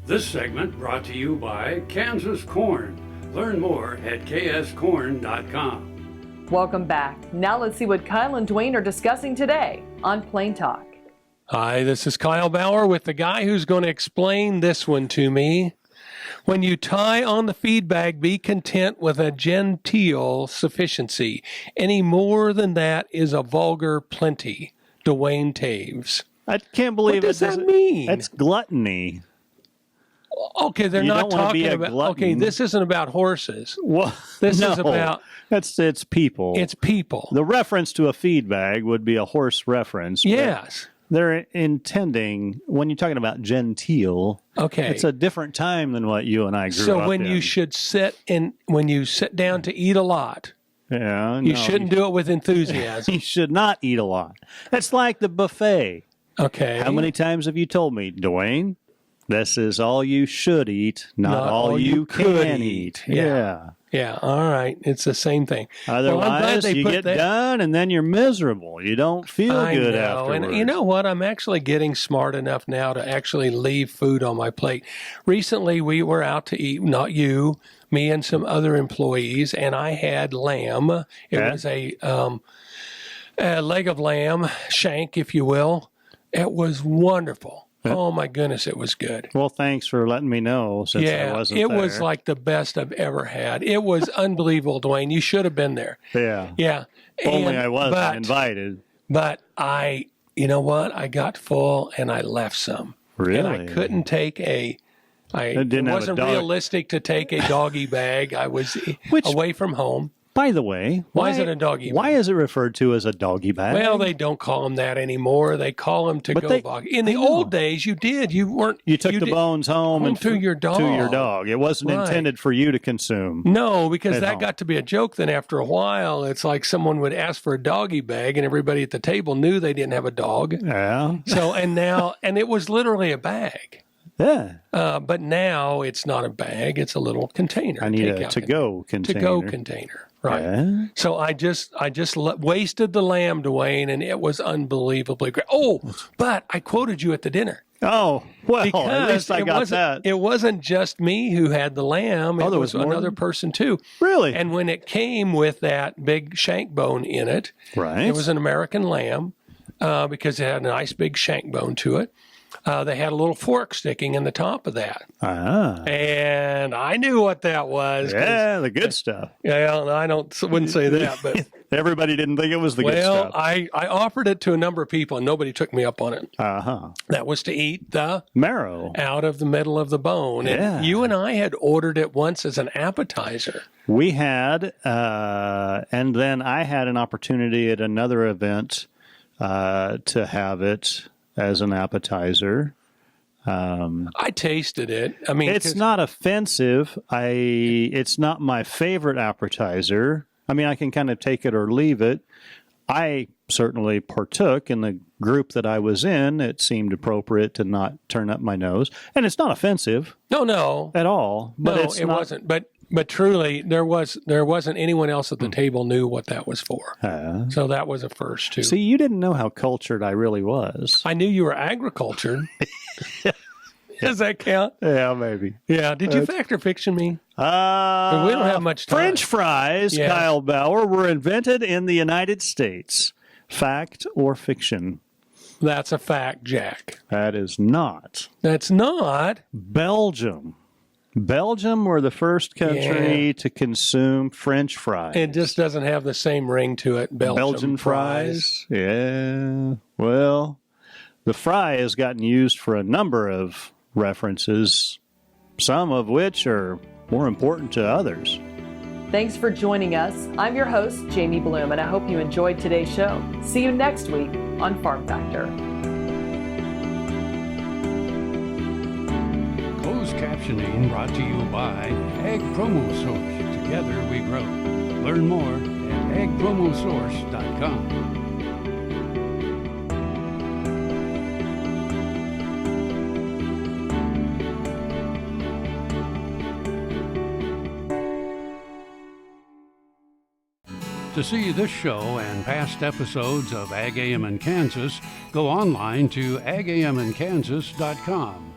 This segment brought to you by Kansas Corn. Learn more at kscorn.com. Welcome back. Now let's see what Kyle and Duane are discussing today on Plain Talk. Hi, this is Kyle Bauer with the guy who's going to explain this one to me. When you tie on the feed bag, be content with a genteel sufficiency. Any more than that is a vulgar plenty. Duane Toews. I can't believe What does that mean? That's gluttony. Okay, they're You not don't wanna be talking a about. glutton. Okay, this isn't about horses. Well, This no, is about. it's people. It's people. The reference to a feed bag would be a horse reference. but Yes. They're intending, when you're talking about genteel, Okay. it's a different time than what you and I grew up So when in. you sit down to eat a lot, Yeah, you no, shouldn't do it with enthusiasm. You should not eat a lot. It's like the buffet. Okay. How many times have you told me, Duane, this is all you should eat, not all you can eat. Yeah. Yeah, all right. It's the same thing. Otherwise, I'm glad they you put get that- done and then you're miserable. You don't feel I good know. afterwards. And you know what? I'm actually getting smart enough now to actually leave food on my plate. Recently, we were out to eat, not you, me and some other employees, and I had lamb. It Okay. was a leg of lamb, shank, if you will. It was wonderful. Oh, my goodness, it was good. Well, thanks for letting me know since I wasn't it there. was like the best I've ever had. It was unbelievable, Duane. You should have been there. Yeah. Yeah. Only I wasn't invited. But you know what? I got full and I left some. Really? And I couldn't take it wasn't realistic to take a doggy bag. I was away from home. By the way, Why is it a doggy bag? Why is it referred to as a doggy bag? Well, they don't call them that anymore. They call them to-go bag. In the old days, you did. You took the bones home and to your dog. To your dog. It wasn't intended for you to consume. No, because that home. got to be a joke then after a while. It's like someone would ask for a doggy bag and everybody at the table knew they didn't have a dog. Yeah. So, and it was literally a bag. Yeah. But now it's not a bag. It's a little container. I need a to-go container. To-go container. Right. Yeah. So I just wasted the lamb, Duane, and it was unbelievably great. Oh, but I quoted you at the dinner. Oh, well, Because at least I got that. It wasn't just me who had the lamb. It there was was more another person too. Really? And when it came with that big shank bone in it, Right. it was an American lamb because it had a nice big shank bone to it. They had a little fork sticking in the top of that. Ah. And I knew what that was. Yeah, the good stuff. Yeah, I wouldn't say that, but Everybody didn't think it was the good well, stuff. I offered it to a number of people and nobody took me up on it. Uh-huh. That was to eat the Marrow. out of the middle of the bone. Yeah. And you and I had ordered it once as an appetizer. We had, and then I had an opportunity at another event to have it as an appetizer. I tasted it. I mean, It's not offensive. It's not my favorite appetizer. I mean, I can kind of take it or leave it. I certainly partook in the group that I was in. It seemed appropriate to not turn up my nose. And it's not offensive No. at all. But No, it's it not, wasn't. But truly, there wasn't anyone else at the table knew what that was for. So that was a first, too. See, you didn't know how cultured I really was. I knew you were agricultured. Does that count? Yeah, maybe. Yeah. Did you fact or fiction me? We don't have much time. French fries, Yeah. Kyle Bauer, were invented in the United States. Fact or fiction? That's a fact, Jack. That is not. That's not. Belgium. Belgium were the first country to consume French fries. It just doesn't have the same ring to it. Belgian fries? Yeah. Well, the fry has gotten used for a number of references, some of which are more important to others. Thanks for joining us. I'm your host, Jamie Bloom, and I hope you enjoyed today's show. See you next week on Farm Factor. Closed captioning brought to you by Ag Promo Source. Together we grow. Learn more at agpromosource.com. To see this show and past episodes of Ag AM in Kansas, go online to agamandkansas.com.